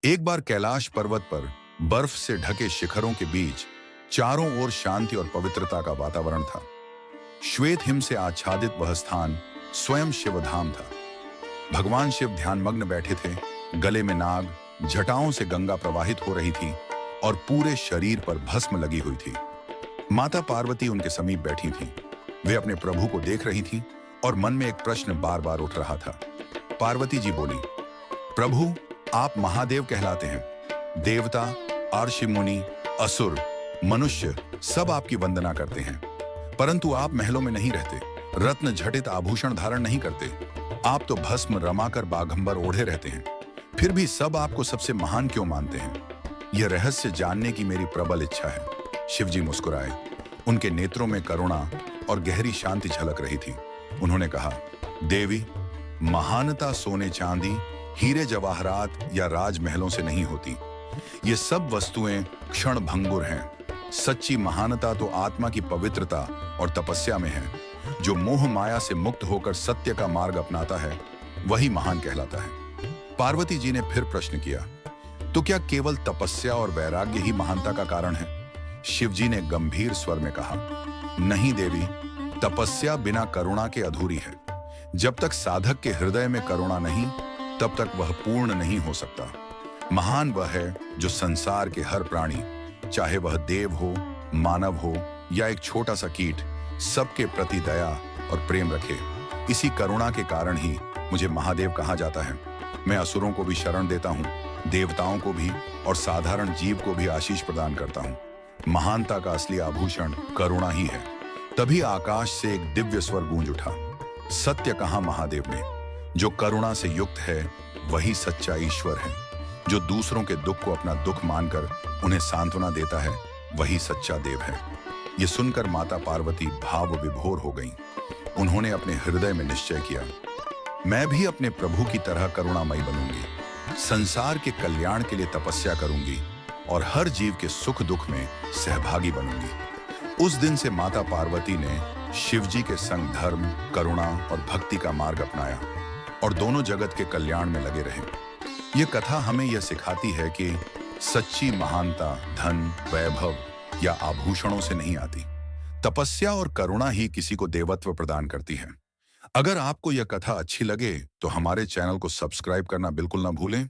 एक बार कैलाश पर्वत पर बर्फ से ढके शिखरों के बीच चारों ओर शांति और पवित्रता का वातावरण था। श्वेत हिम से आच्छादित वह स्थान स्वयं शिवधाम था। भगवान शिव ध्यानमग्न बैठे थे। गले में नाग, जटाओं से गंगा प्रवाहित हो रही थी और पूरे शरीर पर भस्म लगी हुई थी। माता पार्वती उनके समीप बैठी थीं। वे अपने प्रभु को देख रही थीं और मन में एक प्रश्न बार बार उठ रहा था। पार्वती जी बोली, प्रभु, आप महादेव कहलाते हैं। देवता, अर्षि मुनि, असुर, मनुष्य सब आपकी वंदना करते हैं, परंतु आप महलों में नहीं रहते, रत्न जटित आभूषण धारण नहीं करते। आप तो भस्म रमाकर बाघंबर ओढ़े रहते हैं। फिर भी सब आपको सबसे महान क्यों मानते हैं? यह रहस्य जानने की मेरी प्रबल इच्छा है। शिवजी मुस्कुराए। उनके नेत्रों में करुणा और गहरी शांति झलक रही थी। उन्होंने कहा, देवी, महानता सोने चांदी, हीरे जवाहरात या राजमहलों से नहीं होती। ये सब वस्तुएं क्षण भंगुर हैं। सच्ची महानता तो आत्मा की पवित्रता और तपस्या में है। जो मोह माया से मुक्त होकर सत्य का मार्ग अपनाता है, वही महान कहलाता है। पार्वती जी ने फिर प्रश्न किया, तो क्या केवल तपस्या और वैराग्य ही महानता का कारण है? शिवजी ने गंभीर स्वर में कहा, नहीं देवी, तपस्या बिना करुणा के अधूरी है। जब तक साधक के हृदय में करुणा नहीं, तब तक वह पूर्ण नहीं हो सकता। महान वह है जो संसार के हर प्राणी, चाहे वह देव हो, मानव हो या एक छोटा सा कीट, सबके प्रति दया और प्रेम रखे। इसी करुणा के कारण ही मुझे महादेव कहा जाता है। मैं असुरों को भी शरण देता हूँ, देवताओं को भी और साधारण जीव को भी आशीष प्रदान करता हूँ। महानता का असली आभूषण करुणा ही है। तभी आकाश से एक दिव्य स्वर गूंज उठा, सत्य कहा महादेव ने। जो करुणा से युक्त है, वही सच्चा ईश्वर है। जो दूसरों के दुख को अपना दुख मानकर उन्हें सांत्वना देता है, वही सच्चा देव है। ये सुनकर माता पार्वती भाव विभोर हो गईं। उन्होंने अपने हृदय में निश्चय किया, मैं भी अपने प्रभु की तरह करुणामयी बनूंगी। संसार के कल्याण के लिए तपस्या करूंगी और हर जीव के सुख दुख में सहभागी बनूंगी। उस दिन से माता पार्वती ने शिवजी के संग धर्म, करुणा और भक्ति का मार्ग अपनाया और दोनों जगत के कल्याण में लगे रहे। यह कथा हमें यह सिखाती है कि सच्ची महानता धन, वैभव या आभूषणों से नहीं आती। तपस्या और करुणा ही किसी को देवत्व प्रदान करती है। अगर आपको यह कथा अच्छी लगे तो हमारे चैनल को सब्सक्राइब करना बिल्कुल ना भूलें।